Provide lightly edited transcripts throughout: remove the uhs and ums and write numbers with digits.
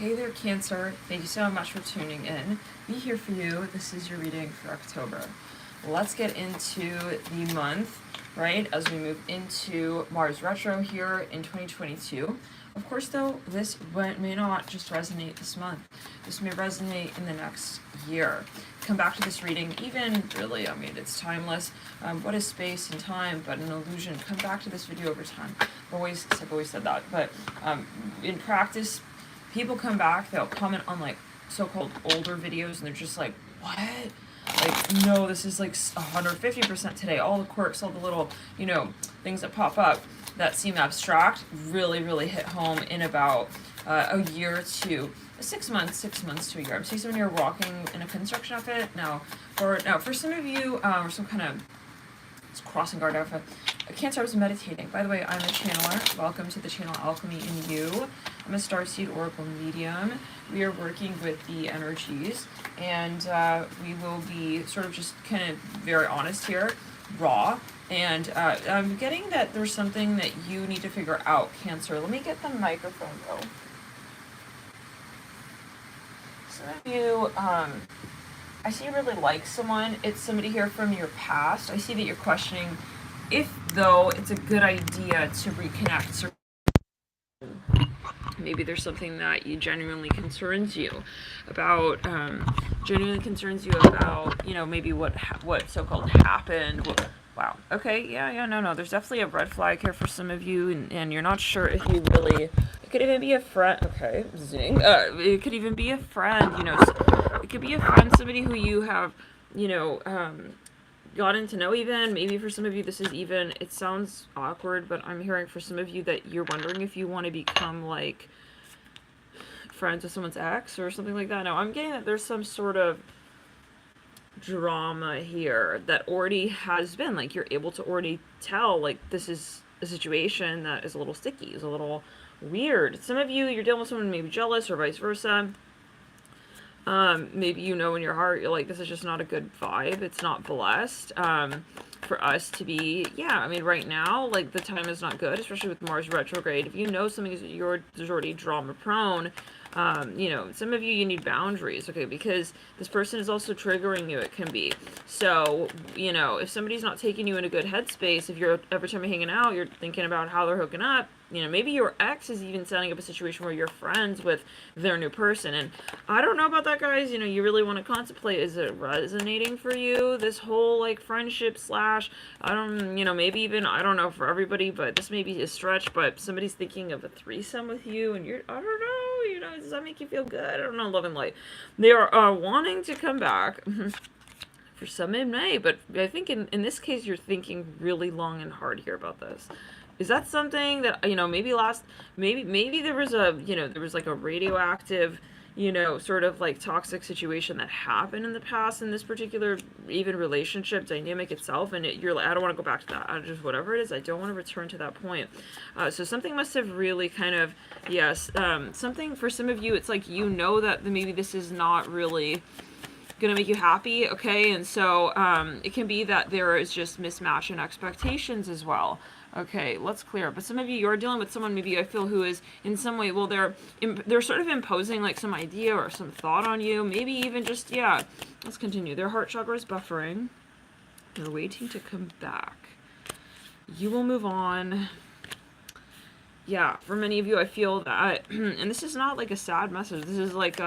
Hey there, Cancer. Thank you so much for tuning in. Be here for you. This is your reading for October. Let's get into the month, right, as we move into Mars retro here in 2022. Of course, though, this may not just resonate this month. This may resonate in the next year. Come back to this reading, even really, I mean, it's timeless. What is space and time but an illusion? Come back to this video over time. I've always said that, but in practice, people come back, they'll comment on like so-called older videos and they're just like, what? Like, no, this is like 150% today. All the quirks, all the little, things that pop up that seem abstract really hit home in about a year to 6 months to a year. I'm seeing someone here walking in a construction outfit. Now, for some of you, or some kind of crossing guard outfit. Cancer, I was meditating. By the way, I'm a channeler. Welcome to the channel Alchemy in You. I'm a starseed oracle medium. We are working with the energies, and we will be sort of just kind of very honest here, raw. And I'm getting that there's something that you need to figure out, Cancer. Let me get the microphone though. Some of you, I see you really like someone. It's somebody here from your past. I see that you're questioning if, though, it's a good idea to reconnect. Maybe there's something that you genuinely concerns you about, maybe what so-called happened. Wow. Okay. Yeah. No. There's definitely a red flag here for some of you, and you're not sure if you really. It could even be a friend. Okay. Zing. It could even be a friend. It could be a friend, somebody who you have, gotten to know even. Maybe for some of you, this is even. It sounds awkward, but I'm hearing for some of you that you're wondering if you want to become like friends with someone's ex or something like that. No, I'm getting that there's some sort of drama here that already has been, like, you're able to already tell, like, this is a situation that is a little sticky, is a little weird. Some of you, you're dealing with someone maybe jealous or vice versa. Maybe in your heart, you're like, this is just not a good vibe. It's not blessed. For us to be, right now, like, the time is not good, especially with Mars retrograde. If you know something is there's already drama prone, some of you need boundaries, okay, because this person is also triggering you, it can be. So, if somebody's not taking you in a good headspace, if you're, every time you're hanging out, you're thinking about how they're hooking up, maybe your ex is even setting up a situation where you're friends with their new person. And I don't know about that, guys. You really want to contemplate, is it resonating for you? This whole, like, friendship slash, maybe even, I don't know for everybody, but this may be a stretch, but somebody's thinking of a threesome with you, and I don't know, does that make you feel good? I don't know, love and light. They are wanting to come back. For some it may, but I think in this case, you're thinking really long and hard here about this. Is that something that, maybe there was like a radioactive, sort of like toxic situation that happened in the past in this particular even relationship dynamic itself, and you're like, I don't want to go back to that. I just, whatever it is, I don't want to return to that point. So something must have really kind of, something for some of you, it's like, that maybe this is not really gonna make you happy, okay? And so it can be that there is just mismatch in expectations as well. Okay, let's clear up. But some of you, you're dealing with someone, maybe I feel, who is in some way, well, they're sort of imposing like some idea or some thought on you. Maybe even just, let's continue. Their heart chakra is buffering. They're waiting to come back. You will move on. Yeah, for many of you, I feel that, and this is not like a sad message. This is like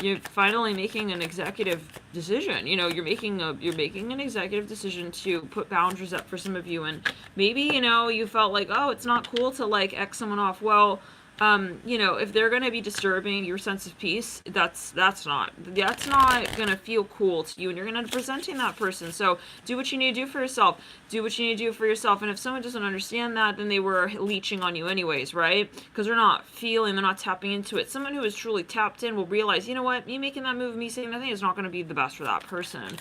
you're finally making an executive decision. You're making an executive decision to put boundaries up for some of you. And maybe, you felt like, oh, it's not cool to like X someone off. Well, if they're going to be disturbing your sense of peace, that's not going to feel cool to you, and you're going to be presenting that person. So do what you need to do for yourself. And if someone doesn't understand that, then they were leeching on you anyways, right? Because they're not tapping into it. Someone who is truly tapped in will realize, you know what, me making that move, me saying nothing is not going to be the best for that person.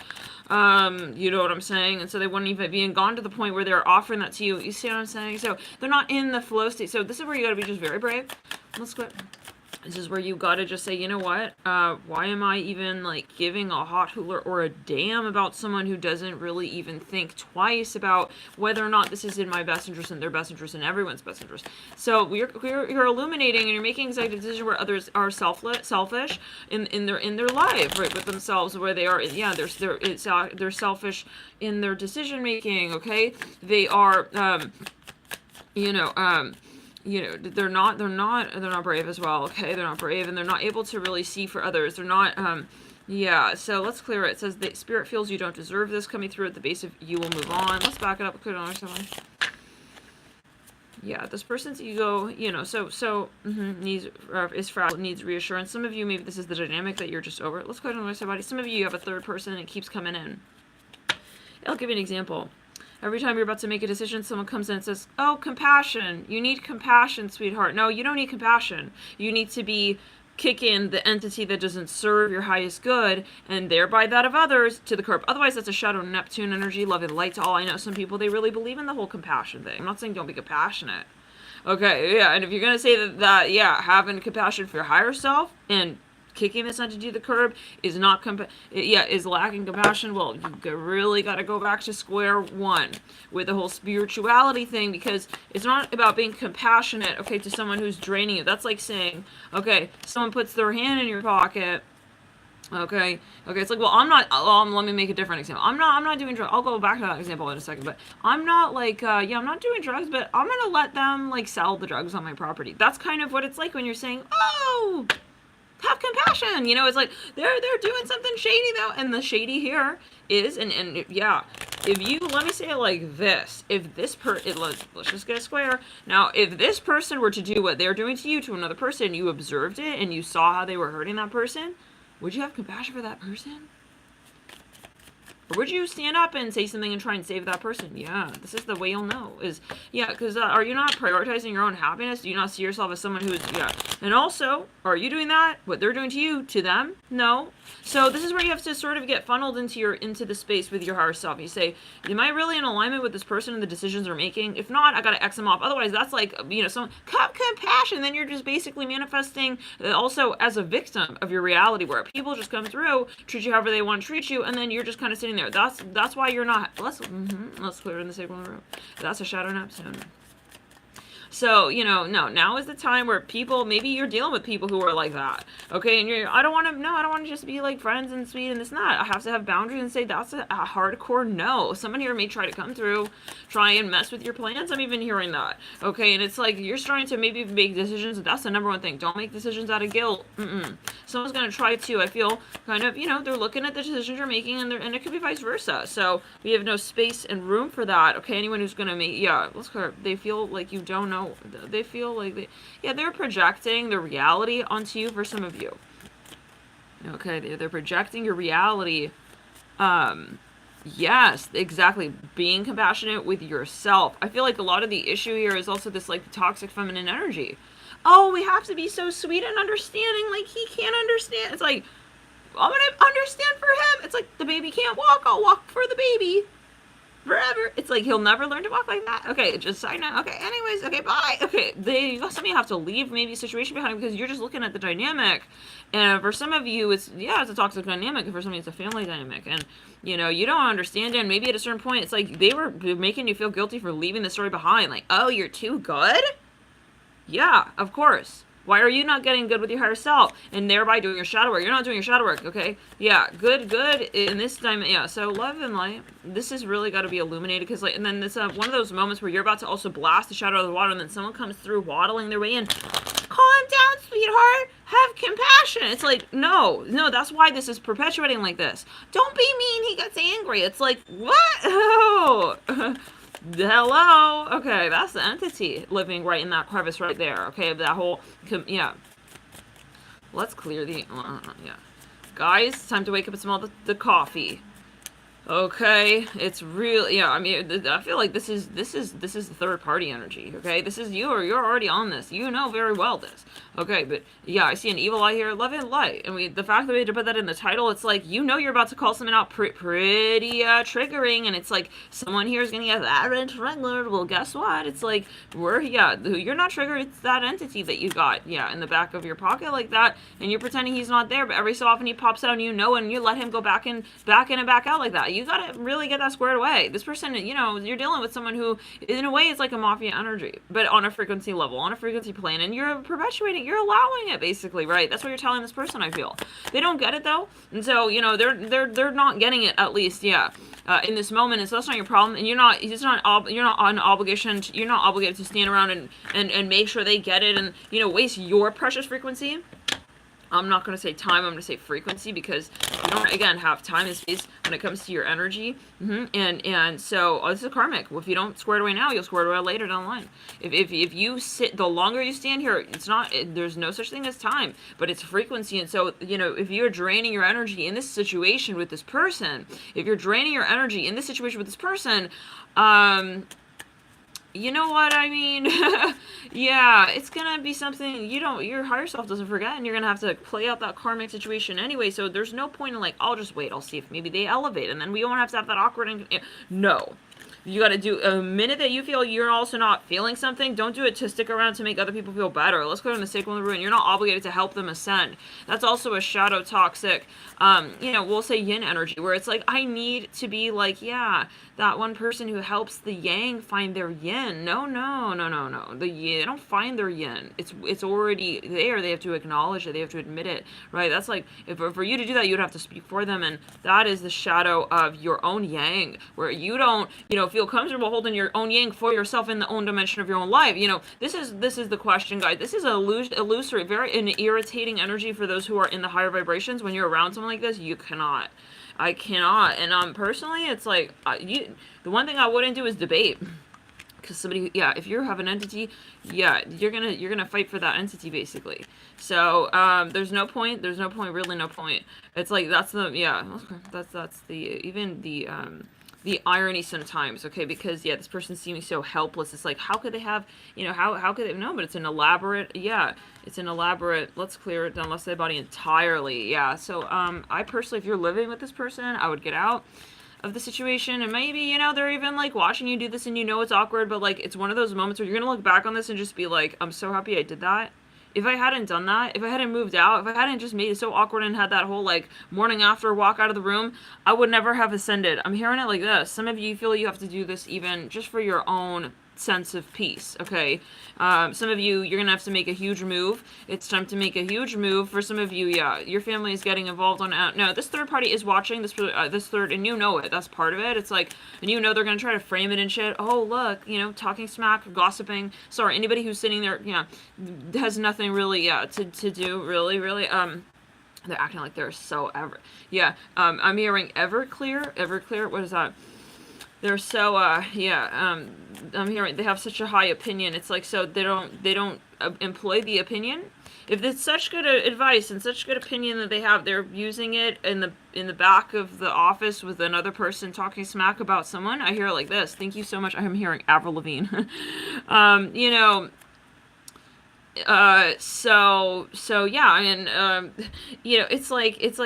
You know what I'm saying? And so they wouldn't even be gone to the point where they're offering that to you. You see what I'm saying? So they're not in the flow state. So this is where you got to be just very brave. Let's go. This is where you gotta just say, you know what? Why am I even like giving a hot hooler or a damn about someone who doesn't really even think twice about whether or not this is in my best interest and their best interest and everyone's best interest? So you're illuminating and you're making executive decisions where others are selfish in their life, right, with themselves, where they are, yeah, they're selfish in their decision making. Okay, they are, you know, they're not brave as well. Okay, they're not brave, and they're not able to really see for others. They're not, yeah. So let's clear it. It says the spirit feels you don't deserve this coming through at the base of you will move on. Let's back it up. Put it on someone. Yeah, this person's ego, needs is fragile, needs reassurance. Some of you, maybe this is the dynamic that you're just over. Let's go ahead and somebody. Some of you have a third person and it keeps coming in. I'll give you an example. Every time you're about to make a decision, someone comes in and says, oh, compassion. You need compassion, sweetheart. No, you don't need compassion. You need to kick in the entity that doesn't serve your highest good, and thereby that of others, to the curb. Otherwise, that's a shadow Neptune energy, love and light to all. I know some people, they really believe in the whole compassion thing. I'm not saying don't be compassionate. Okay, yeah, and if you're going to say that, yeah, having compassion for your higher self and kicking this entity to the curb is not is lacking compassion, well, you really got to go back to square one with the whole spirituality thing, because it's not about being compassionate, okay, to someone who's draining you. That's like saying, okay, someone puts their hand in your pocket. Okay, it's like, well, let me make a different example. I'm not doing drugs. I'll go back to that example in a second, but I'm not like, I'm not doing drugs, but I'm gonna let them like sell the drugs on my property. That's kind of what it's like when you're saying, oh, have compassion, it's like they're doing something shady though, and the shady here is, and yeah, if you, let me say it like this, if this let's just get a square. Now, if this person were to do what they're doing to you to another person, you observed it and you saw how they were hurting that person, would you have compassion for that person? Or would you stand up and say something and try and save that person? Yeah, this is the way you'll know. Because are you not prioritizing your own happiness? Do you not see yourself as someone who is, And also, are you doing that? What they're doing to you, to them? No. So this is where you have to sort of get funneled into the space with your higher self. You say, am I really in alignment with this person and the decisions they're making? If not, I got to X them off. Otherwise, that's like, some compassion. Then you're just basically manifesting also as a victim of your reality, where people just come through, treat you however they want to treat you, and then you're just kind of sitting there. That's why you're not. Let's clear it in the sacral room. That's a shadow Neptune. So, no, now is the time where people, maybe you're dealing with people who are like that, okay, and I don't want to just be like friends and sweet and this and that. I have to have boundaries and say that's a hardcore no. Someone here may try to come through, try and mess with your plans. I'm even hearing that, okay, and it's like you're starting to maybe make decisions. That's the number one thing. Don't make decisions out of guilt. Someone's going to try to, I feel, kind of, they're looking at the decisions you're making, and it could be vice versa. So we have no space and room for that, okay? Anyone who's going to make, they feel like you don't know. They feel like they're projecting the reality onto you for some of you. Okay, they're projecting your reality. Yes, exactly. Being compassionate with yourself. I feel like a lot of the issue here is also this like toxic feminine energy. Oh, we have to be so sweet and understanding, like he can't understand. It's like, I'm gonna understand for him. It's like, the baby can't walk, I'll walk for the baby forever. It's like, he'll never learn to walk like that. Okay, just side note. Okay, anyways, okay, bye. Okay, some of you have to leave maybe a situation behind because you're just looking at the dynamic. And for some of you, it's a toxic dynamic. And for some of you, it's a family dynamic. And, you don't understand it. And maybe at a certain point, it's like they were making you feel guilty for leaving the story behind. Like, oh, you're too good? Yeah, of course. Why are you not getting good with your higher self and thereby doing your shadow work? You're not doing your shadow work, okay? Yeah, good in this time. Yeah, so love and light. This has really got to be illuminated because, and then it's one of those moments where you're about to also blast the shadow of the water, and then someone comes through waddling their way in. Calm down, sweetheart. Have compassion. It's like, no, that's why this is perpetuating like this. Don't be mean. He gets angry. It's like, what? Oh. Hello. Okay, that's the entity living right in that crevice right there. Okay, that whole, let's clear the, yeah. Guys, it's time to wake up and smell the coffee. Okay, it's real. Yeah, I mean, I feel like this is the third party energy. Okay, this is you, or you're already on this. You know very well this. Okay, but yeah, I see an evil eye here, love and light, and the fact that we had to put that in the title, it's like you know you're about to call something out pretty triggering, and it's like someone here is gonna get that triggered. Well, guess what? It's like you're not triggered. It's that entity that you got in the back of your pocket like that, and you're pretending he's not there, but every so often he pops out, and and you let him go back in and back out like that. You gotta really get that squared away. This person, you're dealing with someone who, in a way, is like a mafia energy, but on a frequency level, on a frequency plane, and you're perpetuating, you're allowing it, basically, right? That's what you're telling this person. I feel they don't get it though, and so they're not getting it, at least, in this moment, and so that's not your problem, and you're not on obligation. You're not obligated to stand around and make sure they get it, and waste your precious frequency. I'm not going to say time, I'm going to say frequency, because you don't, again, have time and space when it comes to your energy. And so, this is karmic. If you don't square it away now, you'll square it away later down the line. If you sit, the longer you stand here, there's no such thing as time, but it's frequency. And so, if you're draining your energy in this situation with this person, you know what I mean? Yeah, it's gonna be something your higher self doesn't forget, and you're gonna have to play out that karmic situation anyway, so there's no point in like, I'll just wait, I'll see if maybe they elevate, and then we won't have to have that awkward no. You gotta do, a minute that you feel you're also not feeling something, don't do it to stick around to make other people feel better. Let's go to the sacral in the root. You're not obligated to help them ascend. That's also a shadow toxic, we'll say yin energy, where it's like, I need to be like, that one person who helps the yang find their yin. No. They don't find their yin. It's already there. They have to acknowledge it. They have to admit it, right? That's like, for you to do that, you'd have to speak for them, and that is the shadow of your own yang, where you don't, feel comfortable holding your own yang for yourself in the own dimension of your own life. This is the question, guys. This is illusory, very an irritating energy for those who are in the higher vibrations. When you're around someone like this, you cannot. I cannot. And personally, it's like, the one thing I wouldn't do is debate. Because somebody, if you have an entity, you're gonna fight for that entity, basically. So there's no point, really no point. It's like, that's the irony sometimes, okay, because this person seeming so helpless. It's like, how could they have, how could they, no, but it's an elaborate, let's clear it down, let's say body entirely. So I personally, if you're living with this person, I would get out of the situation, and maybe, they're even like watching you do this, and it's awkward, but like, it's one of those moments where you're gonna look back on this and just be like, I'm so happy I did that. If I hadn't done that, if I hadn't moved out, if I hadn't just made it so awkward and had that whole like morning after walk out of the room, I would never have ascended. I'm hearing it like this. Some of you feel you have to do this even just for your own sense of peace, okay? Some of you, you're gonna have to make a huge move. It's time to make a huge move. For some of you, your family is getting involved on no, this third party is watching this third, and it, that's part of it. It's like, and they're gonna try to frame it and shit. Oh, look, talking smack, gossiping. Sorry, anybody who's sitting there, has nothing really, to do, really, they're acting like they're so I'm hearing Everclear, what is that? They're so, I'm hearing they have such a high opinion. It's like, so they don't employ the opinion. If it's such good advice and such good opinion that they have, they're using it in the back of the office with another person talking smack about someone. I hear it like this. Thank you so much. I'm hearing Avril Lavigne. it's like if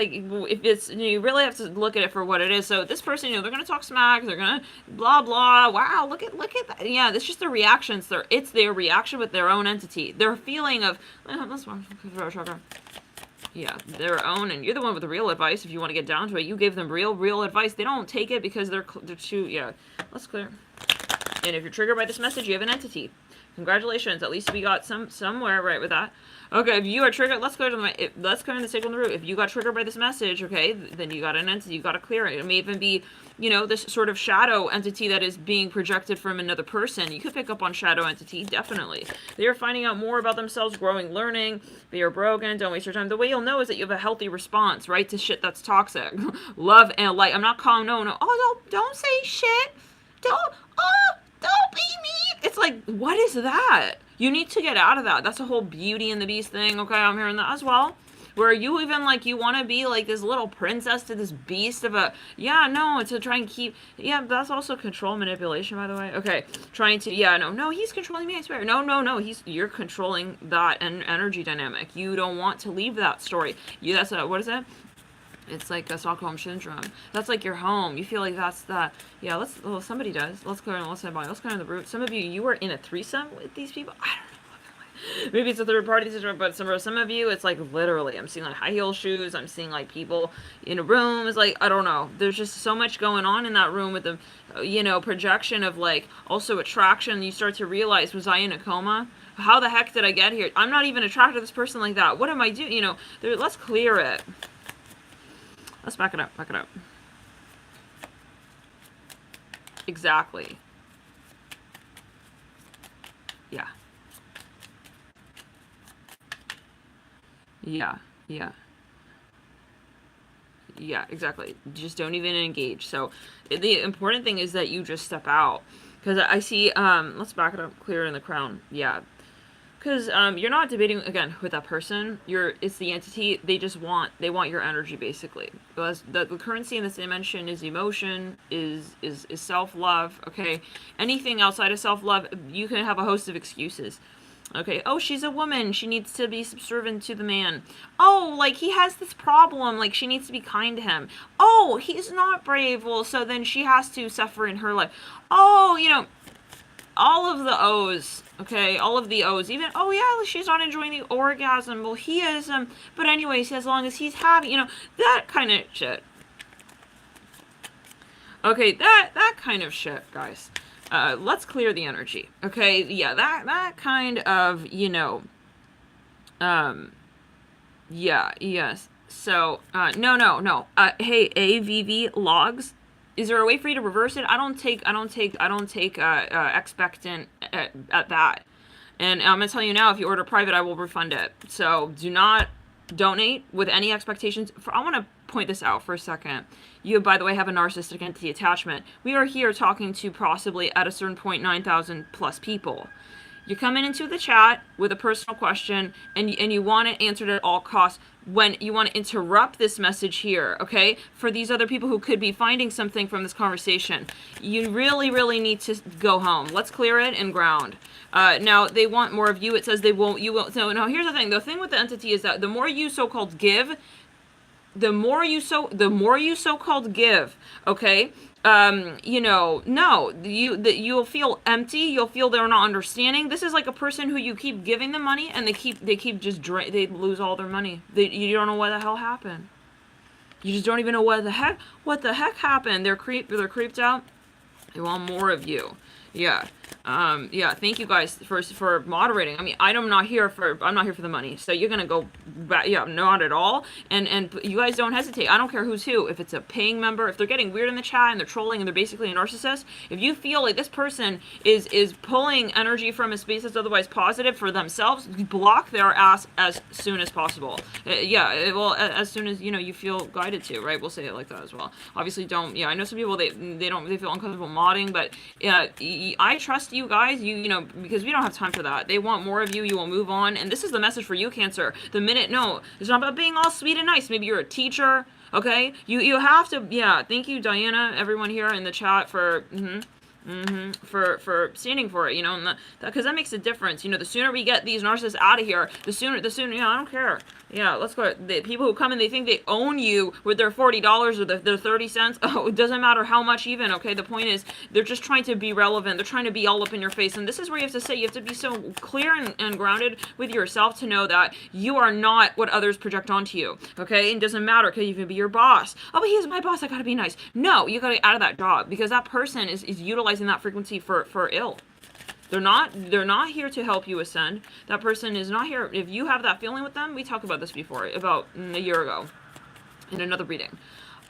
it's, you really have to look at it for what it is. So this person, they're gonna talk smack, they're gonna blah blah, wow, look at that. It's just the reactions. It's their reaction with their own entity, their feeling of their own, and you're the one with the real advice. If you want to get down to it, you gave them real advice. They don't take it because they're too let's clear. And if you're triggered by this message, you have an entity. Congratulations, at least we got somewhere right with that. Okay, if you are triggered, let's go to the sacral in the root. If you got triggered by this message, okay, then you got an entity, you got to clear it. It may even be, this sort of shadow entity that is being projected from another person. You could pick up on shadow entity, definitely. They are finding out more about themselves, growing, learning. They are broken. Don't waste your time. The way you'll know is that you have a healthy response, right, to shit that's toxic. Love and light. I'm not calling, no. Oh, don't say shit. Don't be mean. It's like, what is that? You need to get out of that. That's a whole Beauty and the Beast thing. Okay, I'm hearing that as well. where you even like you want to be like this little princess to this beast of a, yeah, no, to try and keep, yeah, that's also control manipulation, by the way. Okay, trying to, yeah, no, he's controlling me, I swear. No, you're controlling that energy dynamic. You don't want to leave that story. That's a, what is it? It's like a Stockholm syndrome. That's like your home. You feel like that's the, yeah, well, somebody does. Let's clear on the root. Some of you are in a threesome with these people. I don't know. Maybe it's a third party situation, but some of you, it's like literally, I'm seeing like high heel shoes. I'm seeing like people in a room. It's like, I don't know. There's just so much going on in that room with the, projection of like also attraction. You start to realize, was I in a coma? How the heck did I get here? I'm not even attracted to this person like that. What am I doing? Let's clear it. Let's back it up. Exactly. Yeah. Yeah, exactly. Just don't even engage. So the important thing is that you just step out. Because I see, let's back it up, clear in the crown. Yeah. Because you're not debating again with that person. It's the entity. They want your energy basically. Because the currency in this dimension is emotion, is self-love. Okay, anything outside of self-love, you can have a host of excuses. Okay, oh, she's a woman. She needs to be subservient to the man. Oh, like he has this problem. Like she needs to be kind to him. Oh, he's not brave. Well, so then she has to suffer in her life. Oh, all of the O's, okay, all of the O's, even, oh yeah, she's not enjoying the orgasm, well he is, but anyways, as long as he's having, that kind of shit. Okay, that kind of shit, guys. Let's clear the energy, okay, yeah, that kind of, yeah, yes, so, no, hey, AVV logs, is there a way for you to reverse it? I don't take expectant at that. And I'm gonna tell you now, if you order private, I will refund it. So do not donate with any expectations. I want to point this out for a second. You, by the way, have a narcissistic entity attachment. We are here talking to possibly at a certain point 9,000 plus people. You're coming into the chat with a personal question and you want it answered at all costs. When you want to interrupt this message here, okay, for these other people who could be finding something from this conversation, you really need to go home. Let's clear it and ground. Now, they want more of you. It says you won't. So now here's the thing. The thing with the entity is that the more you so-called give, the more you so-called give, okay, you'll feel empty. You'll feel they're not understanding. This is like a person who you keep giving them money and they lose all their money. You don't know what the hell happened. You just don't even know what the heck happened. They're creeped out. They want more of you. Yeah. Thank you guys for moderating. I mean, I'm not here for the money. So you're gonna go back, yeah, not at all. And you guys don't hesitate. I don't care who's who. If it's a paying member, if they're getting weird in the chat and they're trolling and they're basically a narcissist, if you feel like this person is pulling energy from a space that's otherwise positive for themselves, block their ass as soon as possible. As soon as you feel guided to, right? We'll say it like that as well. Obviously, don't. Yeah, I know some people they feel uncomfortable modding, but I trust you guys, because we don't have time for that. They want more of you. You will move on. And this is the message for you, Cancer. It's not about being all sweet and nice. Maybe you're a teacher, okay? You have to, yeah. Thank you, Diana, everyone here in the chat for, for standing for it, because that makes a difference. The sooner we get these narcissists out of here, the sooner, I don't care. Yeah, let's go. The people who come and they think they own you with their $40 or their 30 cents. Oh, it doesn't matter how much even, okay? The point is they're just trying to be relevant. They're trying to be all up in your face. And this is where you have to say, you have to be so clear and grounded with yourself to know that you are not what others project onto you, okay? It doesn't matter, okay? You can be your boss. Oh, but he's my boss. I gotta be nice. No, you gotta get out of that job because that person is utilizing that frequency for ill. They're not here to help you ascend. That person is not here. If you have that feeling with them, we talked about this before, about a year ago, in another reading.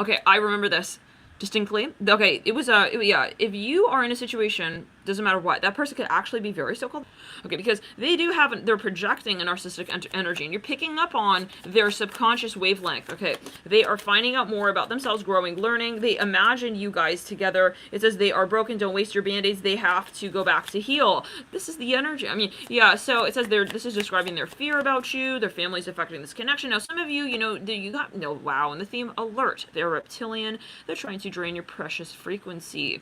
Okay, I remember this distinctly. Okay, if you are in a situation Doesn't matter what. That person could actually be very so-called. Okay, because they do have, they're projecting a narcissistic energy, and you're picking up on their subconscious wavelength. Okay, they are finding out more about themselves, growing, learning. They imagine you guys together. It says they are broken. Don't waste your band-aids. They have to go back to heal. This is the energy. I mean, yeah. So it says this is describing their fear about you. Their family's affecting this connection. Now, some of you, you know, you got no wow in the theme. Alert. They're reptilian. They're trying to drain your precious frequency.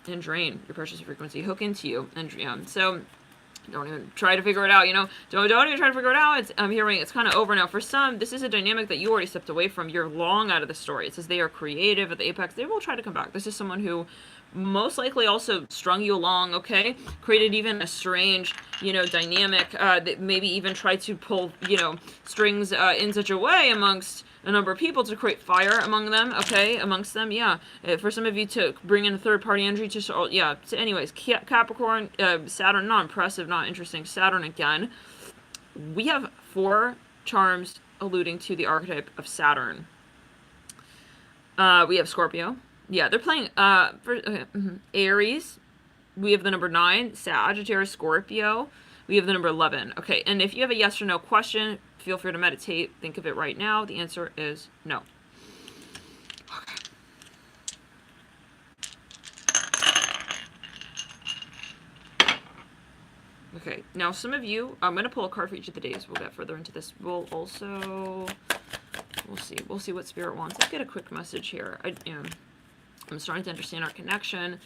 And drain your precious frequency, hook into you, and yeah. So don't even try to figure it out, you know. Don't even try to figure it out. I'm hearing it's kind of over now. For some, this is a dynamic that you already stepped away from. You're long out of the story. It says they are creative at the apex. They will try to come back. This is someone who most likely also strung you along, okay? Created even a strange, you know, dynamic that maybe even tried to pull, you know, strings in such a way amongst a number of people to create fire among them, okay, amongst them, yeah. For some of you to bring in a third-party energy to, yeah. So anyways, Capricorn, Saturn, not impressive, not interesting. Saturn again. We have 4 charms alluding to the archetype of Saturn. We have Scorpio. Yeah, they're playing, Aries. We have the number 9, Sagittarius, Scorpio. We have the number 11. Okay, and if you have a yes or no question, feel free to meditate. Think of it right now. The answer is no. Okay. Okay, now some of you, I'm going to pull a card for each of the days. We'll get further into this. We'll also, we'll see what Spirit wants. Let's get a quick message here. I'm starting to understand our connection.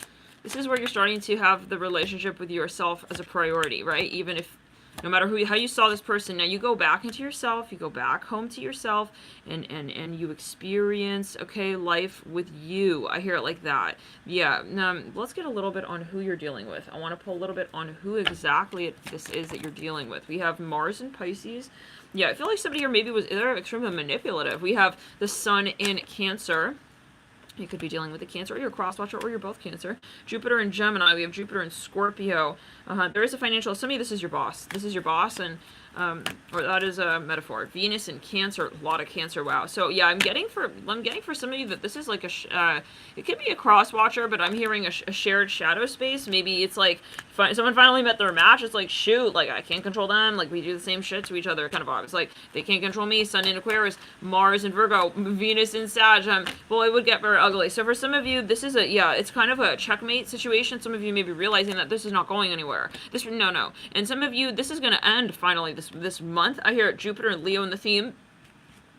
This is where you're starting to have the relationship with yourself as a priority, right? Even if, no matter how you saw this person, now you go back into yourself, you go back home to yourself, and you experience, okay, life with you. I hear it like that. Yeah, let's get a little bit on who you're dealing with. I want to pull a little bit on who exactly this is that you're dealing with. We have Mars in Pisces. Yeah, I feel like somebody here maybe they're extremely manipulative. We have the Sun in Cancer. You could be dealing with a Cancer, or you're a cross-watcher, or you're both Cancer. Jupiter in Gemini. We have Jupiter in Scorpio. There is a financial... Some of you, this is your boss. This is your boss, and... or that is a metaphor. Venus in Cancer. A lot of Cancer. Wow. So, yeah, I'm getting for some of you that this is like a... it could be a cross-watcher, but I'm hearing a shared shadow space. Maybe it's like... someone finally met their match. It's like, shoot, like, I can't control them. Like, we do the same shit to each other, kind of vibes. Like, they can't control me. Sun in Aquarius, Mars in Virgo, Venus in Sag. Well, it would get very ugly. So for some of you, this is it's kind of a checkmate situation. Some of you may be realizing that this is not going anywhere. No. And some of you, this is going to end finally this month. I hear Jupiter and Leo in the theme.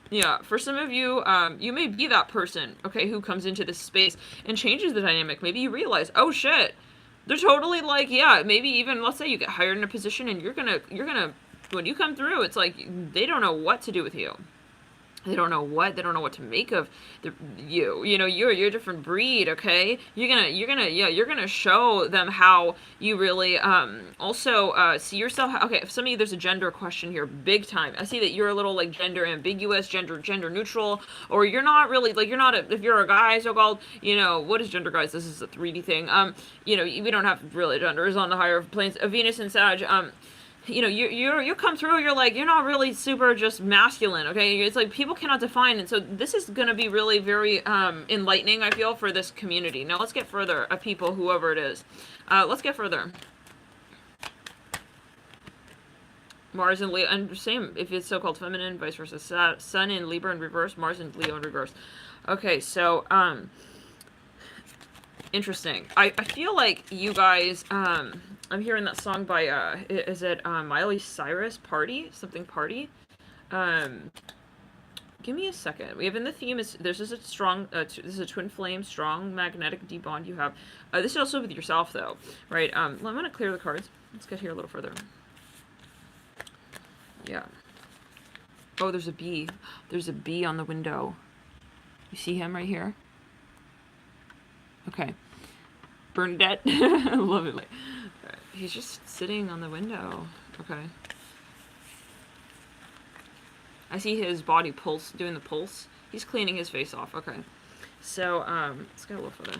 Yeah, for some of you, you may be that person, okay, who comes into this space and changes the dynamic. Maybe you realize, oh shit, they're totally like, yeah, maybe even, let's say you get hired in a position and you're gonna, when you come through, it's like, they don't know what to do with you. They don't know what to make of you. You know, you're a different breed, okay? You're gonna show them how you really also see yourself. Okay, for some of you, there's a gender question here, big time. I see that you're a little like gender ambiguous, gender neutral, or you're not really like if you're a guy, so called. You know, what is gender, guys? This is a 3D thing. You know, we don't have really genders on the higher planes. Venus and Sag. You know, you come through, you're like, you're not really super just masculine, okay? It's like people cannot define, and so this is going to be really very enlightening, I feel, for this community. Now let's get further, people, whoever it is. Let's get further. Mars and Leo, and same, if it's so-called feminine, vice versa. Sun in Libra in reverse, Mars in Leo in reverse. Okay, so, interesting. I feel like you guys, I'm hearing that song by, is it Miley Cyrus, Party? Something Party? Give me a second. We have in the theme, this is a strong, this is a twin flame, strong magnetic deep bond you have. This is also with yourself, though, right? I'm going to clear the cards. Let's get here a little further. Yeah. Oh, there's a bee. There's a bee on the window. You see him right here? Okay. Bernadette. Lovely. He's just sitting on the window. Okay. I see his body pulse, doing the pulse. He's cleaning his face off. Okay. So, let's go a little further.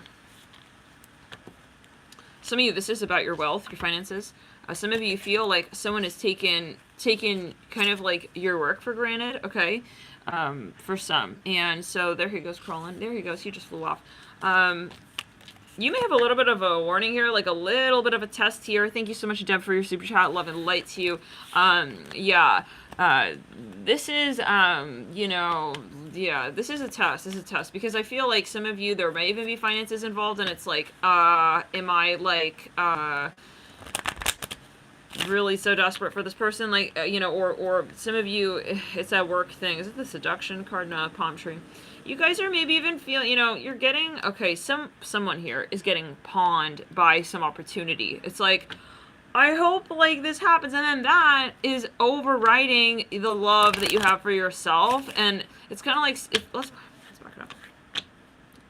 Some of you, this is about your wealth, your finances. Some of you feel like someone has taken kind of like your work for granted, okay? For some. And so there he goes crawling. There he goes. He just flew off. you may have a little bit of a warning here, like a little bit of a test here. Thank you so much, Deb, for your super chat. Love and light to you. Yeah. This is, you know, yeah, this is a test. This is a test because I feel like some of you, there may even be finances involved, and it's like, am I like, really so desperate for this person? Like, you know, or some of you, it's that work thing. Is it the seduction card? No, palm tree. You guys are maybe even feeling, you know, you're getting, okay, someone here is getting pawned by some opportunity. It's like, I hope like this happens, and then that is overriding the love that you have for yourself, and it's kind of like, let's back it up.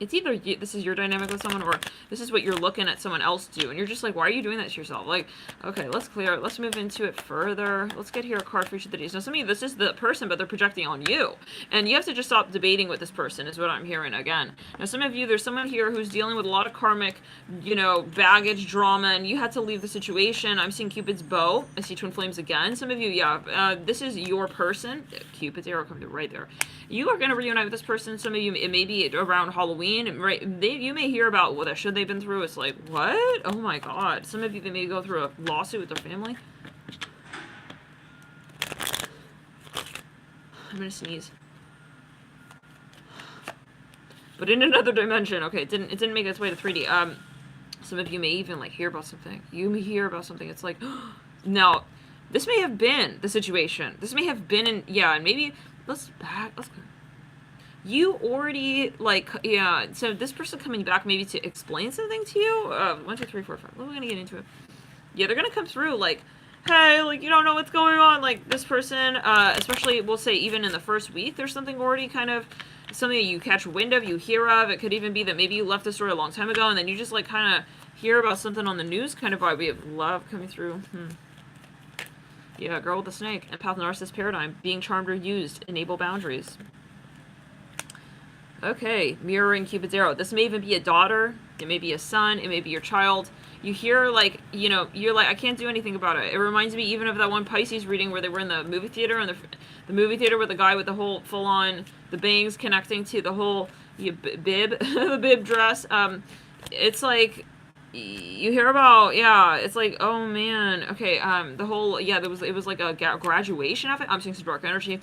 It's either this is your dynamic with someone, or this is what you're looking at someone else do, and you're just like, why are you doing that to yourself? Like, okay, let's move into it further. Let's get here a card for each of the days. Now, some of you, this is the person, but they're projecting on you, and you have to just stop debating with this person, is what I'm hearing again. Now, some of you, there's someone here who's dealing with a lot of karmic, you know, baggage, drama, and you had to leave the situation. I'm seeing Cupid's bow. I see twin flames again. Some of you, yeah, this is your person. Cupid's arrow coming through right there. You are going to reunite with this person. Some of you, it may be around Halloween, right? You may hear about what shit they've been through. It's like, what? Oh my god. Some of you, they may go through a lawsuit with their family. I'm going to sneeze. But in another dimension. Okay, it didn't make its way to 3D. Some of you may even like hear about something. You may hear about something. It's like, now, this may have been the situation. This may have been in, yeah, and maybe, let's go. You already, like, yeah, so this person coming back maybe to explain something to you, 1, 2, 3, 4, 5, we're gonna get into it. Yeah, they're gonna come through, like, hey, like, you don't know what's going on, like, this person, especially, we'll say, even in the first week, there's something already kind of, something that you catch wind of, you hear of. It could even be that maybe you left the story a long time ago, and then you just, like, kind of hear about something on the news kind of vibe. We have love coming through. Yeah, girl with the snake. Empath narcissist paradigm. Being charmed or used. Enable boundaries. Okay, mirroring Cupid's arrow. This may even be a daughter. It may be a son. It may be your child. You hear, like, you know, you're like, I can't do anything about it. It reminds me even of that one Pisces reading where they were in the movie theater, and the movie theater with the guy with the whole full-on, the bangs connecting to the whole bib, the bib dress. It's like, you hear about, yeah, it's like, oh man, okay, the whole, yeah, it was like a graduation of it. I'm seeing some dark energy.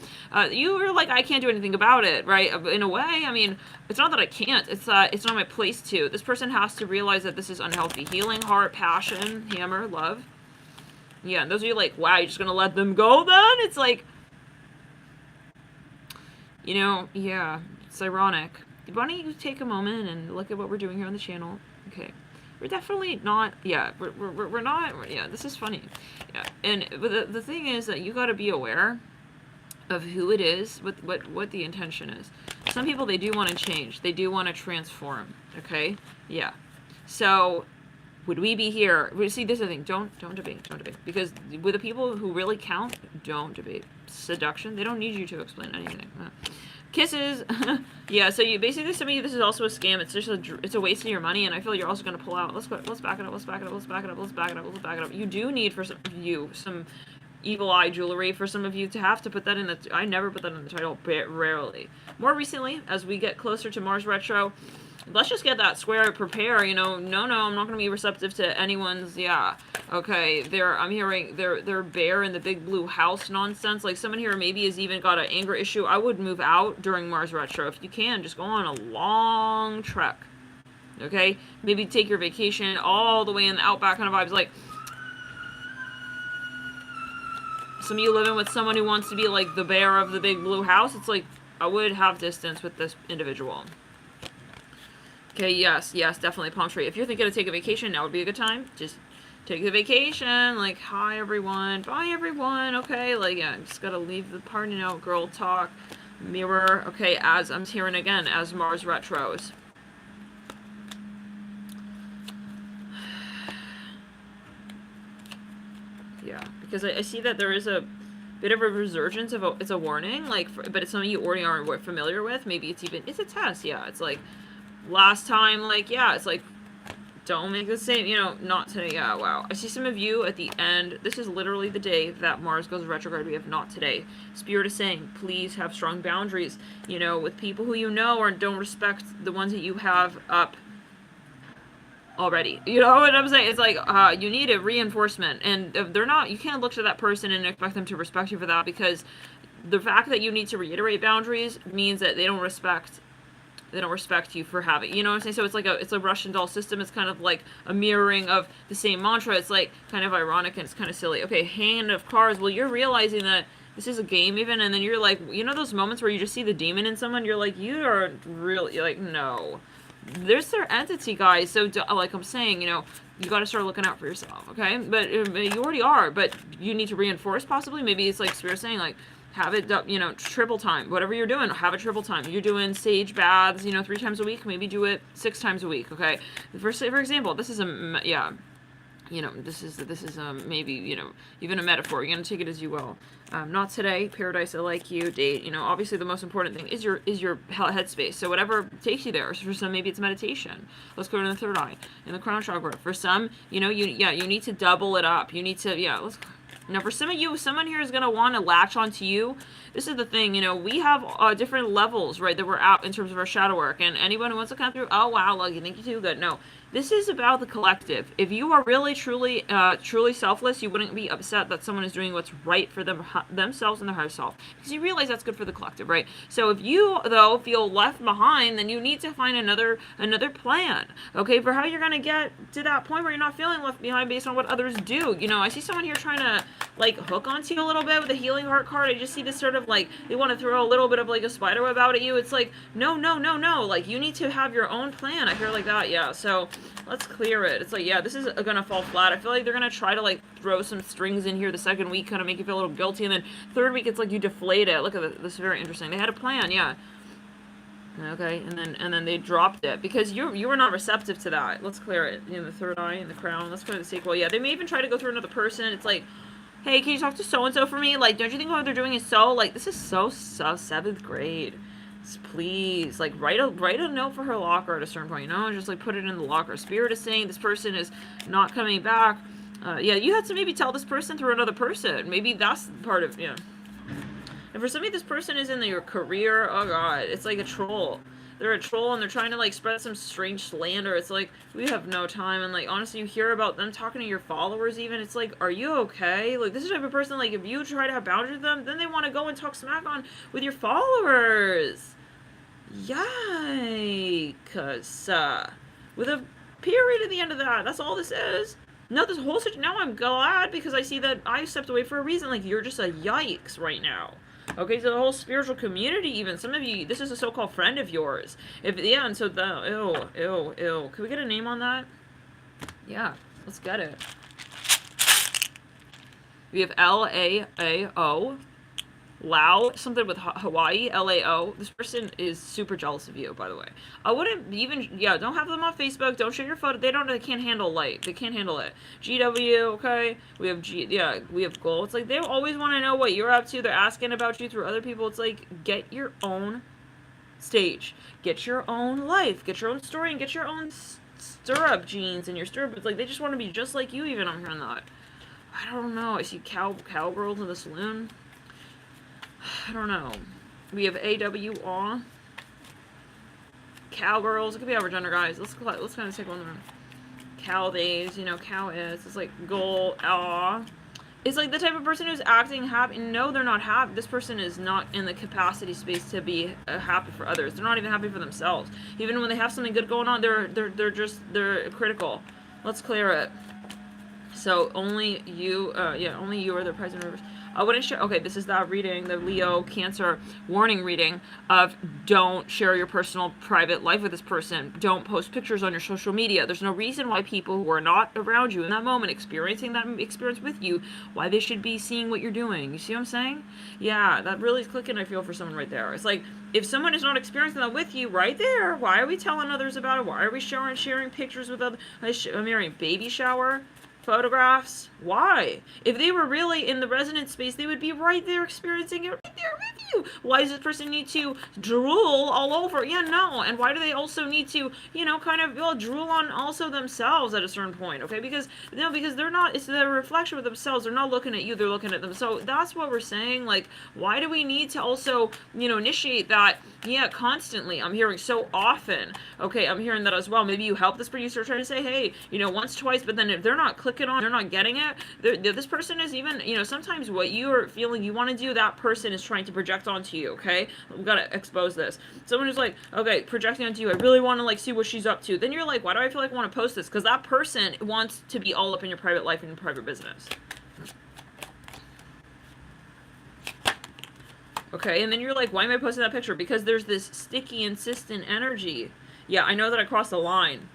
You were like, I can't do anything about it, right? In a way, I mean, it's not that I can't, it's not my place to. This person has to realize that this is unhealthy. Healing, heart, passion, hammer, love. Yeah, and those of you like, wow, you're just gonna let them go then? It's like, you know, yeah, it's ironic. Why don't you take a moment and look at what we're doing here on the channel? Okay. We're definitely not, yeah, we're not, yeah, this is funny. Yeah, and the thing is that you got to be aware of who it is, what the intention is. Some people, they do want to change. They do want to transform, okay? Yeah. So, would we be here? See, this is the thing. Don't debate. Because with the people who really count, don't debate. Seduction, they don't need you to explain anything. Kisses. Yeah, so you basically, some of you, this is also a scam. It's just it's a waste of your money, and I feel you're also going to pull out. Let's back it up. You do need, for some of you, some evil eye jewelry. For some of you to have to put that in the, I never put that in the title, but rarely. More recently, as we get closer to Mars retro, let's just get that square, prepare, you know, no, I'm not going to be receptive to anyone's, yeah, okay, I'm hearing their bear in the big blue house nonsense. Like, someone here maybe has even got an anger issue. I would move out during Mars retro. If you can, just go on a long trek, okay? Maybe take your vacation all the way in the outback kind of vibes. Like, some of you living with someone who wants to be like the bear of the big blue house. It's like, I would have distance with this individual. Okay, yes, definitely palm tree. If you're thinking of taking a vacation, now would be a good time. Just take the vacation. Like, hi everyone, bye everyone. Okay, like, yeah, just gotta leave the party now. Girl talk, mirror. Okay, as I'm hearing again, as Mars retros. Yeah, because I see that there is a bit of a resurgence of it's a warning, like, but it's something you already aren't familiar with. Maybe it's a test. Yeah, it's like, last time, like, yeah, it's like, don't make the same, you know, not today. Yeah, wow. I see some of you at the end. This is literally the day that Mars goes retrograde. We have not today. Spirit is saying, please have strong boundaries, you know, with people who you know or don't respect the ones that you have up. already. You know what I'm saying? It's like, you need a reinforcement, and if they're not, you can't look to that person and expect them to respect you for that, because the fact that you need to reiterate boundaries means that they don't respect you for having, you know what I'm saying? So it's a Russian doll system. It's kind of like a mirroring of the same mantra. It's like kind of ironic and it's kind of silly. Okay, hand of cards. Well, you're realizing that this is a game even, and then you're like, you know those moments where you just see the demon in someone? You're like, you are really, you're like, no. There's their entity, guys. So, like I'm saying, you know, you got to start looking out for yourself, okay? But you already are, but you need to reinforce possibly. Maybe it's like Spirit saying, like, have it, you know, triple time. Whatever you're doing, have it triple time. You're doing sage baths, you know, 3 times a week. Maybe do it 6 times a week, okay? For example, this is you know, this is maybe, you know, even a metaphor. You're going to take it as you will. Not today, paradise, I like you, date, you know, obviously the most important thing is your headspace. So whatever takes you there. So for some, maybe it's meditation. Let's go to the third eye, in the crown chakra. For some, you know, you need to double it up. You need to, now, for some of you, someone here is going to want to latch onto you. This is the thing, you know, we have different levels, right, that we're at in terms of our shadow work. And anyone who wants to come through, oh, wow, look, you think you're too good. No, this is about the collective. If you are really, truly selfless, you wouldn't be upset that someone is doing what's right for themselves and their higher self. Because you realize that's good for the collective, right? So if you, though, feel left behind, then you need to find another plan, okay, for how you're going to get to that point where you're not feeling left behind based on what others do. You know, I see someone here trying to, like, hook onto you a little bit with the healing heart card. I just see this sort of, like, they want to throw a little bit of, like, a spider web out at you. It's like, no. Like, you need to have your own plan. I hear like that, yeah. So let's clear it. It's like, yeah, this is gonna fall flat. I feel like they're gonna try to, like, throw some strings in here the second week, kind of make you feel a little guilty, and then third week it's like you deflate it. Look at this. This is very interesting. They had a plan, yeah. Okay, and then they dropped it because you were not receptive to that. Let's clear it. In the third eye, in the crown. Let's clear the sequel. Yeah, they may even try to go through another person. It's like, hey, can you talk to so-and-so for me? Like, don't you think what they're doing is so, like, this is so 7th grade. Please, like, write a note for her locker at a certain point, you know? Just, like, put it in the locker. Spirit is saying this person is not coming back. Yeah, you had to maybe tell this person through another person. Maybe that's part of, yeah. And for some of you, this person is in your career. Oh, God. It's like a troll. They're a troll, and they're trying to, like, spread some strange slander. It's like, we have no time. And, like, honestly, you hear about them talking to your followers even. It's like, are you okay? Like, this is the type of person, like, if you try to have boundaries with them, then they want to go and talk smack on with your followers. Yikes. With a period at the end of that. That's all this is. No, this whole situation. Now I'm glad because I see that I stepped away for a reason. Like, you're just a yikes right now. Okay, so the whole spiritual community, even some of you, this is a so-called friend of yours. And so the ew. Can we get a name on that? Yeah, let's get it. We have L-A-A-O. Lao, something with Hawaii, L-A-O. This person is super jealous of you, by the way. I wouldn't even, don't have them on Facebook. Don't share your photo. They can't handle light. They can't handle it. GW, okay. We have we have goal. It's like they always want to know what you're up to. They're asking about you through other people. It's like, get your own stage. Get your own life. Get your own story and get your own stirrup jeans and your stirrup. It's like they just want to be just like you even. I'm hearing that. I don't know. I see cowgirls in the saloon. I don't know. We have AWR. Cowgirls. It could be our gender, guys. Let's kind of take one of them. Cow days. You know, cow is. It's like goal. It's like the type of person who's acting happy. No, they're not happy. This person is not in the capacity space to be happy for others. They're not even happy for themselves. Even when they have something good going on, they're critical. Let's clear it. So only you, only you are the present rivers. I wouldn't share. Okay, this is that reading, the Leo Cancer warning reading of don't share your personal private life with this person. Don't post pictures on your social media. There's no reason why people who are not around you in that moment, experiencing that experience with you, why they should be seeing what you're doing. You see what I'm saying? Yeah, that really is clicking, I feel, for someone right there. It's like, if someone is not experiencing that with you right there, why are we telling others about it? Why are we sharing pictures with others? I'm hearing baby shower photographs. Why? If they were really in the resonance space, they would be right there experiencing it right there with ew, why does this person need to drool all over? Yeah, no. And why do they also need to, you know, kind of, well, drool on also themselves at a certain point, okay? Because, you know, because they're not, it's the reflection of themselves. They're not looking at you, they're looking at them. So that's what we're saying. Like, why do we need to also, you know, initiate that? Yeah, constantly. I'm hearing so often. Okay, I'm hearing that as well. Maybe you help this producer try to say, hey, you know, once, twice, but then if they're not clicking on, they're not getting it, this person is even, you know, sometimes what you are feeling you want to do, that person is trying to project onto you, okay? We've got to expose this. Someone who's like, okay, projecting onto you, I really want to, like, see what she's up to. Then you're like, why do I feel like I want to post this? Because that person wants to be all up in your private life and your private business. Okay, and then you're like, why am I posting that picture? Because there's this sticky, insistent energy. Yeah, I know that I crossed the line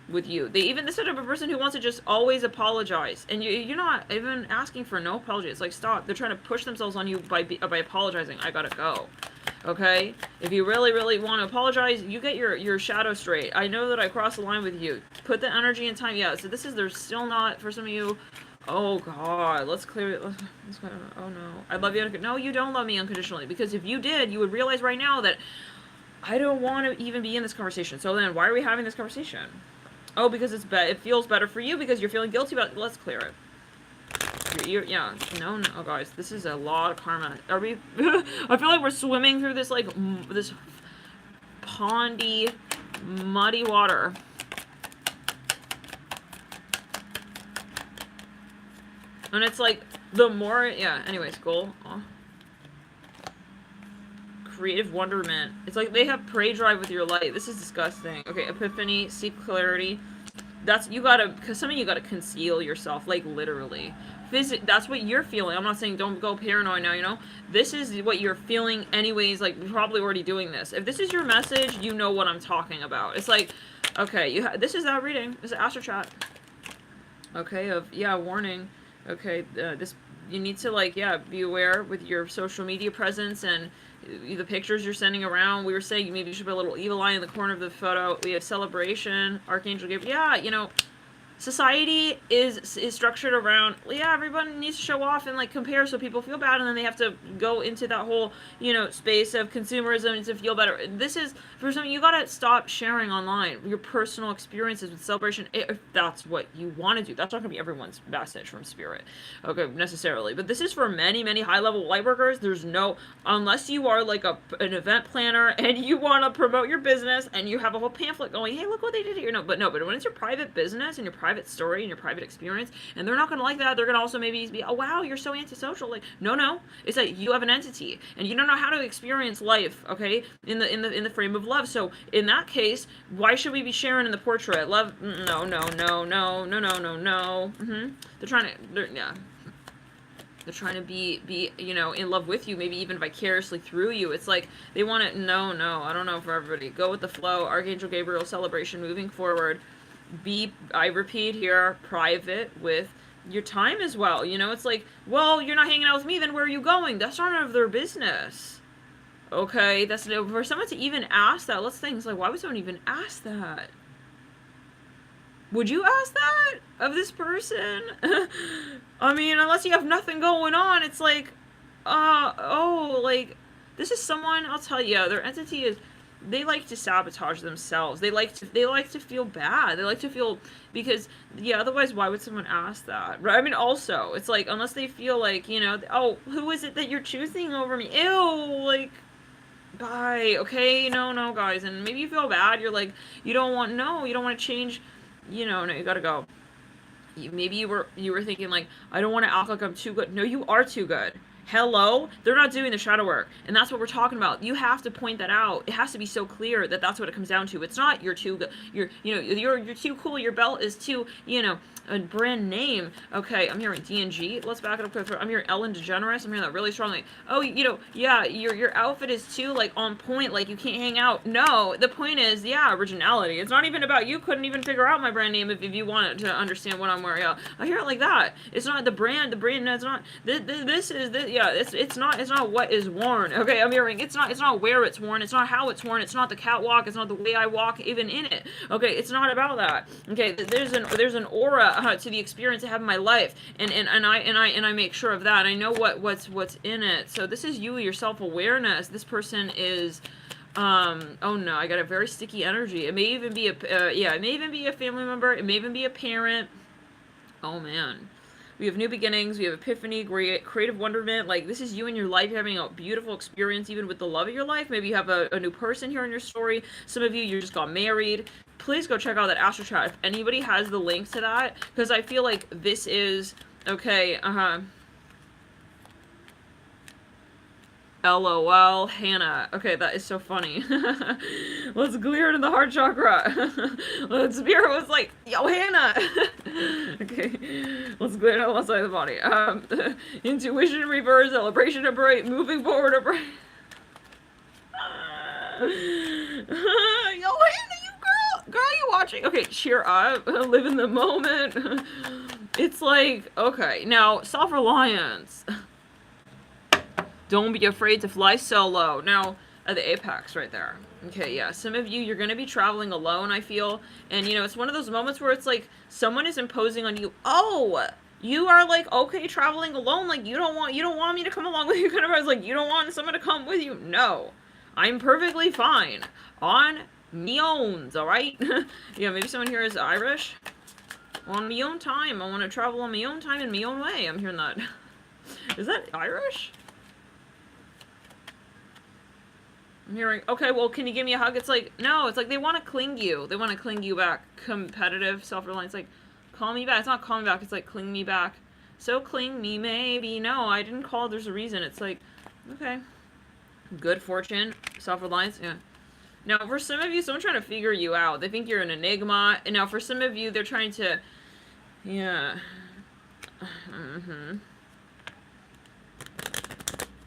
with you. This type of a person who wants to just always apologize, and you're not even asking for no apology. It's like, stop. They're trying to push themselves on you by apologizing. I gotta go. Okay? If you really, really want to apologize, you get your shadow straight. I know that I crossed the line with you. Put the energy and time. Yeah, so there's still not, for some of you, oh God, let's clear it. Oh no. I love you. No, you don't love me unconditionally, because if you did, you would realize right now that I don't want to even be in this conversation. So then why are we having this conversation? Oh, because it feels better for you because you're feeling guilty about it. Let's clear it. Yeah, no, guys, this is a lot of karma. Are we? I feel like we're swimming through this, like, this pondy, muddy water. And it's like, the more, yeah, anyways, goal. Oh. Creative wonderment. It's like they have prey drive with your light. This is disgusting. Okay, epiphany, seek clarity. That's, you gotta, because some of you gotta conceal yourself, like, literally. That's what you're feeling. I'm not saying don't go paranoid now, you know? This is what you're feeling anyways, like, you're probably already doing this. If this is your message, you know what I'm talking about. It's like, okay, this is that reading. This is Astro Chat. Okay, warning. Okay, you need to, like, be aware with your social media presence and the pictures you're sending around. We were saying maybe you should put a little evil eye in the corner of the photo. We have celebration, Archangel Gabriel. Yeah, you know, society is structured around, yeah, everyone needs to show off and, like, compare so people feel bad, and then they have to go into that whole, you know, space of consumerism to feel better. This is, for some, you gotta stop sharing online your personal experiences with celebration, if that's what you want to do. That's not gonna be everyone's message from spirit, okay, necessarily, but this is for many, many high-level light workers. There's no, unless you are like an event planner and you want to promote your business and you have a whole pamphlet going, hey, look what they did here. No, but when it's your private business and your private story and your private experience, and they're not going to like that, they're going to also maybe be, oh wow, you're so antisocial. Like, no, it's like you have an entity and you don't know how to experience life, okay, in the frame of love. So in that case, why should we be sharing in the portrait? Love, no. They're trying to be, you know, in love with you, maybe even vicariously through you. It's like they want it. No, I don't know for everybody. Go with the flow. Archangel Gabriel celebration moving forward. I repeat here, private with your time as well. You know, it's like, well, you're not hanging out with me, then where are you going? That's none of their business. Okay, that's, for someone to even ask that, let's think, it's like, why would someone even ask that? Would you ask that of this person? I mean, unless you have nothing going on, it's like, like, this is someone, I'll tell you, their entity is, they like to sabotage themselves. They like to feel bad. They like to feel, because, yeah, otherwise why would someone ask that? Right? I mean, also, it's like, unless they feel like, you know, oh, who is it that you're choosing over me? Ew, like, bye, okay? No, guys. And maybe you feel bad. You're like, you don't want to change, you know, no, you gotta go. Maybe you were thinking, like, I don't want to act like I'm too good. No, you are too good. Hello? They're not doing the shadow work. And that's what we're talking about. You have to point that out. It has to be so clear that that's what it comes down to. It's not you're too good. You're too cool. Your belt is too, you know, a brand name. Okay, I'm hearing D&G. Let's back it up quick. I'm hearing Ellen DeGeneres. I'm hearing that really strongly. Oh, you know, yeah, your outfit is too, like, on point. Like, you can't hang out. No, the point is, yeah, originality. It's not even about, you couldn't even figure out my brand name if you wanted to understand what I'm wearing. I hear it like that. It's not the brand. The brand, that's not, this is, yeah, yeah, it's not what is worn. Okay, I'm hearing it's not where it's worn, it's not how it's worn, it's not the catwalk, it's not the way I walk even in it. Okay, it's not about that. Okay, there's an aura to the experience I have in my life, and I make sure of that. I know what's in it. So this is you, your self-awareness. This person is oh no, I got a very sticky energy. It may even be it may even be a family member, it may even be a parent. Oh man. We have new beginnings, we have epiphany, creative wonderment. Like, this is you in your life. You're having a beautiful experience even with the love of your life. Maybe you have a new person here in your story. Some of you just got married. Please go check out that Astro Chat if anybody has the link to that, because I feel like this is, okay, LOL, Hannah. Okay, that is so funny. Let's clear it in the heart chakra. Spirit was like, yo, Hannah. Okay, let's clear it on the left side of the body. Intuition reverse, celebration of bright, moving forward of bright. Yo, Hannah, you girl, you watching? Okay, cheer up, live in the moment. It's like, okay, now self-reliance. Don't be afraid to fly solo. Now, at the apex right there. Okay, yeah, some of you, you're going to be traveling alone, I feel. And, you know, it's one of those moments where it's like, someone is imposing on you, oh, you are like, okay, traveling alone, like, you don't want me to come along with you, kind of, I was like, you don't want someone to come with you? No. I'm perfectly fine. On me owns, alright? Yeah, maybe someone here is Irish. On me own time. I want to travel on my own time in my own way. I'm hearing that. Is that Irish? I'm hearing, okay, well, can you give me a hug? It's like, no, it's like they want to cling you. They want to cling you back. Competitive self-reliance, like, call me back. It's not call me back, it's like, cling me back. So cling me, maybe. No, I didn't call, there's a reason. It's like, okay. Good fortune, self-reliance, yeah. Now, for some of you, someone's trying to figure you out. They think you're an enigma. And now, for some of you, they're trying to, yeah.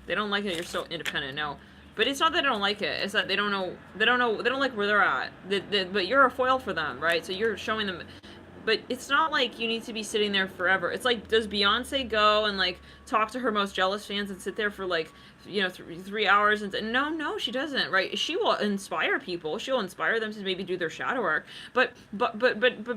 They don't like that you're so independent. No. But it's not that they don't like it. It's that they don't like where they're at. But you're a foil for them, right? So you're showing them. But it's not like you need to be sitting there forever. It's like, does Beyonce go and, like, talk to her most jealous fans and sit there for, like, you know, 3 hours? And no, she doesn't, right? She will inspire people. She'll inspire them to maybe do their shadow work. But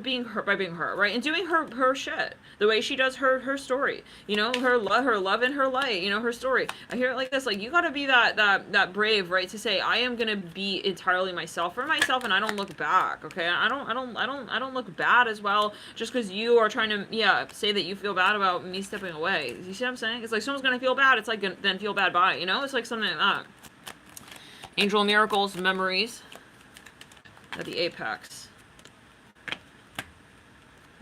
being her, by being her, right? And doing her shit. The way she does her story. You know, her love and her light, you know, her story. I hear it like this, like, you gotta be that brave, right? To say, I am gonna be entirely myself for myself, and I don't look back, okay? I don't look bad as well, just because you are trying to, yeah, say that you feel bad about me stepping away. You see what I'm saying? It's like, someone's gonna feel bad, it's like, then feel bad bye, you know? It's like something like that. Angel miracles, memories at the apex.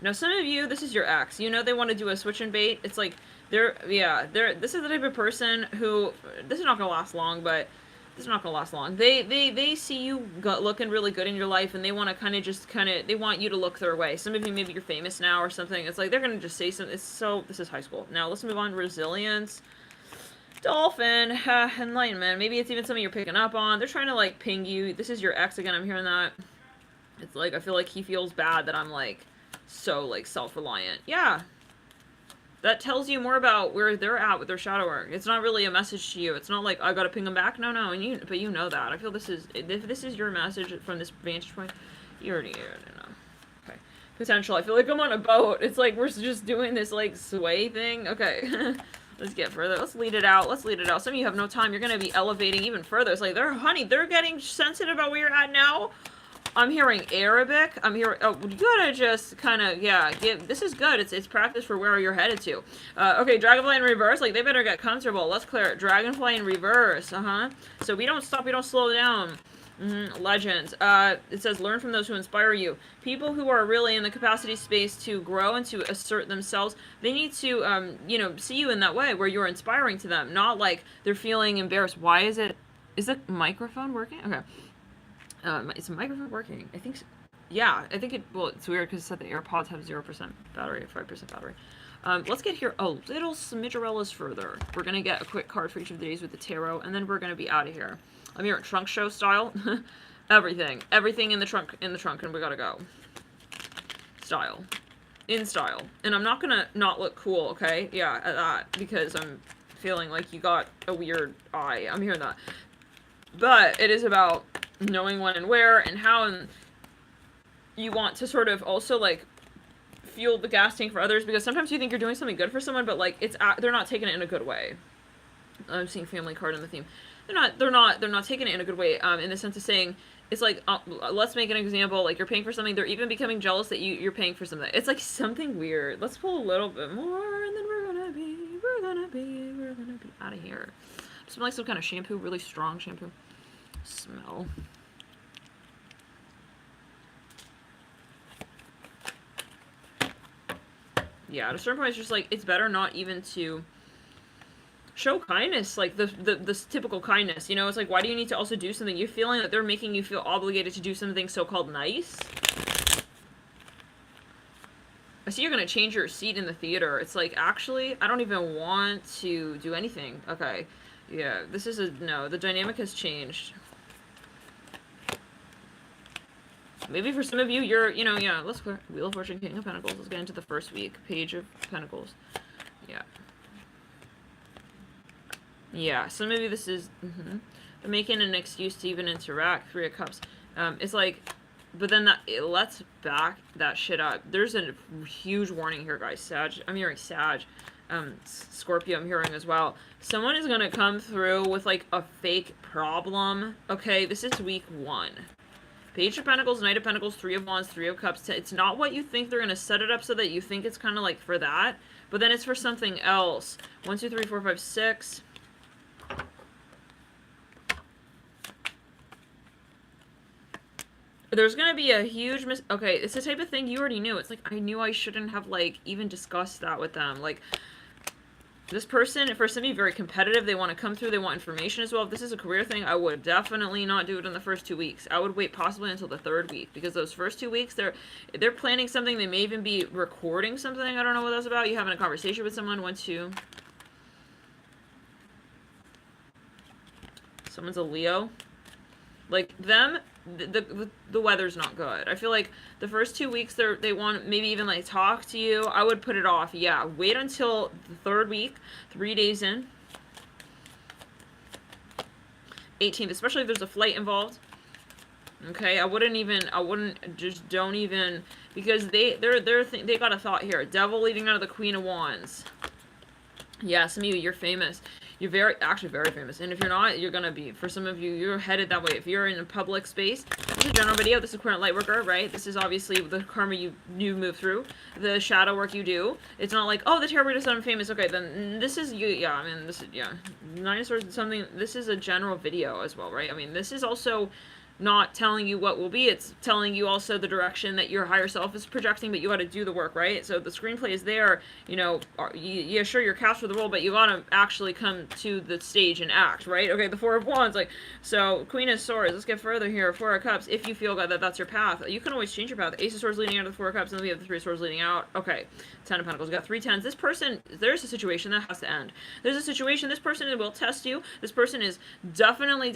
Now, some of you, this is your ex. You know they want to do a switch and bait. It's like, this is the type of person who, this is not going to last long, but this is not going to last long. They see you looking really good in your life, and they want to they want you to look their way. Some of you, maybe you're famous now or something. It's like, they're going to just say something. This is high school. Now, let's move on. Resilience. Dolphin. Enlightenment. Maybe it's even something you're picking up on. They're trying to, like, ping you. This is your ex again. I'm hearing that. It's like, I feel like he feels bad that I'm, like, so, like, self-reliant. Yeah. That tells you more about where they're at with their shadow work. It's not really a message to you. It's not like, I gotta ping them back. No, but you know that. I feel if this is your message from this vantage point, you already know. Okay. Potential. I feel like I'm on a boat. It's like, we're just doing this, like, sway thing. Okay. Let's get further. Let's lead it out. Some of you have no time. You're gonna be elevating even further. It's like, they're getting sensitive about where you're at now. I'm hearing Arabic. I'm hearing, oh, you gotta just kind of, yeah, this is good. It's practice for where you're headed to. Okay, Dragonfly in reverse. Like, they better get comfortable. Let's clear it. Dragonfly in reverse. So we don't stop, we don't slow down. Legends. It says, learn from those who inspire you. People who are really in the capacity space to grow and to assert themselves, they need to, you know, see you in that way where you're inspiring to them. Not like they're feeling embarrassed. Why is the microphone working? Okay. Is the microphone working? I think so. Yeah, I think well, it's weird because it said the AirPods have 0% battery, 5% battery. Let's get here a little smidgerellas further. We're going to get a quick card for each of these with the tarot, and then we're going to be out of here. I'm here at trunk show style. Everything in the trunk, and we gotta go. In style. And I'm not gonna not look cool, okay? Yeah, at that, because I'm feeling like you got a weird eye. I'm hearing that. But it is about knowing when and where and how, and you want to sort of also, like, fuel the gas tank for others, because sometimes you think you're doing something good for someone, but, like, they're not taking it in a good way. I'm seeing family card in the theme. They're not taking it in a good way, in the sense of saying, it's like, let's make an example, like, you're paying for something, they're even becoming jealous that you're paying for something. It's like something weird. Let's pull a little bit more, and then we're gonna be out of here. Smell like some kind of shampoo, really strong shampoo. Smell. Yeah, at a certain point, it's just like, it's better not even to show kindness, like the typical kindness, you know? It's like, why do you need to also do something? You're feeling that they're making you feel obligated to do something so-called nice. I see you're gonna change your seat in the theater. It's like, actually, I don't even want to do anything. Okay. Yeah, this is no, the dynamic has changed. Maybe for some of you, you're, you know, yeah, let's go. Wheel of Fortune, King of Pentacles. Let's get into the first week. Page of Pentacles. Yeah. Yeah, some of you, this is, they're making an excuse to even interact. Three of Cups. It's like, but then let's back that shit up. There's a huge warning here, guys. I'm hearing Sag. Scorpio, I'm hearing as well. Someone is gonna come through with, like, a fake problem. Okay, this is week 1. Page of Pentacles, Knight of Pentacles, Three of Wands, Three of Cups. It's not what you think. They're going to set it up so that you think it's kind of like for that. But then it's for something else. 1, 2, 3, 4, 5, 6. There's going to be a huge okay, it's the type of thing you already knew. It's like, I knew I shouldn't have, like, even discussed that with them. Like, this person, for some of you, very competitive. They want to come through. They want information as well. If this is a career thing, I would definitely not do it in the first 2 weeks. I would wait possibly until the 3rd week, because those first 2 weeks, they're planning something. They may even be recording something. I don't know what that's about. You having a conversation with someone. 1, 2. Someone's a Leo. Like, them, the weather's not good. I feel like the first 2 weeks, they want maybe even, like, talk to you. I would put it off. Yeah, wait until the 3rd week, 3 days in. 18th, especially if there's a flight involved. Okay, don't even, because they got a thought here. Devil leading out of the Queen of Wands. Yeah, some of you, you're famous. You're actually very famous. And if you're not, you're gonna be. For some of you, you're headed that way. If you're in a public space, this is a general video. This is current light worker, right? This is obviously the karma you move through, the shadow work you do. It's not like, oh, the tarot reader said I'm famous. Okay, then this is you. Yeah, I mean, this is, yeah. 9 of Swords is something. This is a general video as well, right? I mean, this is also not telling you what will be. It's telling you also the direction that your higher self is projecting, but you got to do the work, right? So the screenplay is there, you know, yeah, sure, you're cast for the role, but you got to actually come to the stage and act, right? Okay, the 4 of Wands, like, so Queen of Swords, let's get further here. 4 of Cups, if you feel that that's your path, you can always change your path. Ace of Swords leading out of the 4 of Cups, and then we have the 3 of Swords leading out. Okay, 10 of Pentacles, we got 3 10s. This person, there's a situation that has to end. There's a situation, this person will test you. This person is definitely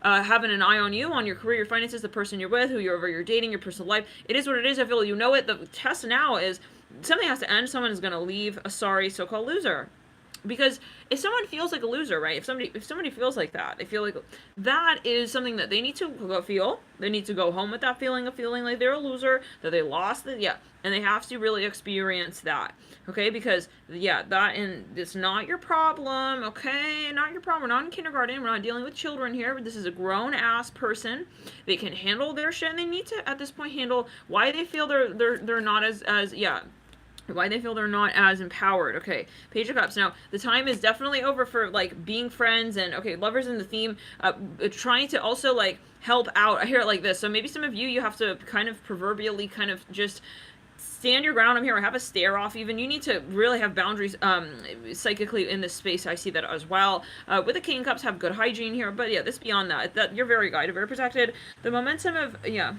having an eye on you, on your career, your finances, the person you're with, who you're dating, your personal life. It is what it is. I feel you know it. The test now is something has to end. Someone is going to leave a sorry so-called loser. Because if someone feels like a loser, right? If somebody feels like that, they feel like that is something that they need to go feel. They need to go home with that feeling of feeling like they're a loser, that they lost it. Yeah. And they have to really experience that. Okay? Because, yeah, it's not your problem. Okay? Not your problem. We're not in kindergarten. We're not dealing with children here. This is a grown-ass person. They can handle their shit, and they need to, at this point, handle why they feel they're not as yeah, why they feel they're not as empowered. Okay, Page of Cups. Now, the time is definitely over for, like, being friends and, okay, lovers in the theme, trying to also, like, help out. I hear it like this. So maybe some of you have to kind of proverbially kind of just stand your ground. I'm here. I have a stare off even. You need to really have boundaries psychically in this space. I see that as well. With the King of Cups, have good hygiene here. But, yeah, this beyond that you're very guided, very protected. The momentum of, yeah,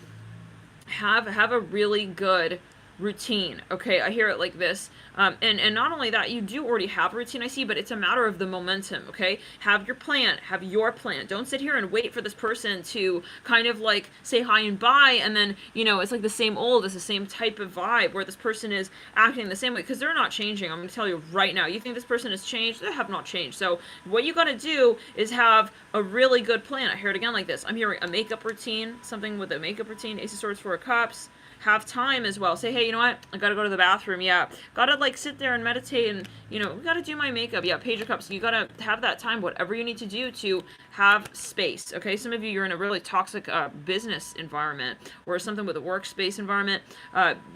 have a really good routine. Okay, I hear it like this. And not only that, you do already have a routine, I see, but it's a matter of the momentum. Okay, have your plan, have your plan. Don't sit here and wait for this person to kind of like say hi and bye, and then, you know, it's like the same old, it's the same type of vibe where this person is acting the same way, because they're not changing. I'm going to tell you right now, you think this person has changed? They have not changed. So what you got to do is have a really good plan. I hear it again like this. I'm hearing a makeup routine, something with a makeup routine, Ace of Swords, Four of Cups. Have time as well. Say, hey, you know what? I gotta go to the bathroom. Yeah. Gotta like sit there and meditate and, you know, gotta do my makeup. Yeah. Page of Cups. You gotta have that time, whatever you need to do to have space. Okay. Some of you, you're in a really toxic business environment or something with a workspace environment.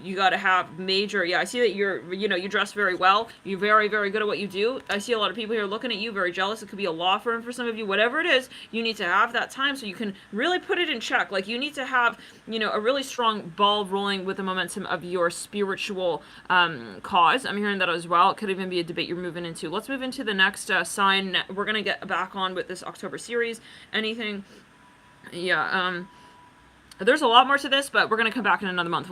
You gotta have major, yeah, I see that you're, you know, you dress very well. You're very, very good at what you do. I see a lot of people here looking at you, very jealous. It could be a law firm for some of you. Whatever it is, you need to have that time so you can really put it in check. Like, you need to have, you know, a really strong ball rolling with the momentum of your spiritual cause. I'm hearing that as well. It could even be a debate you're moving into. Let's move into the next sign. We're going to get back on with this October series. Anything? Yeah. There's a lot more to this, but we're going to come back in another month.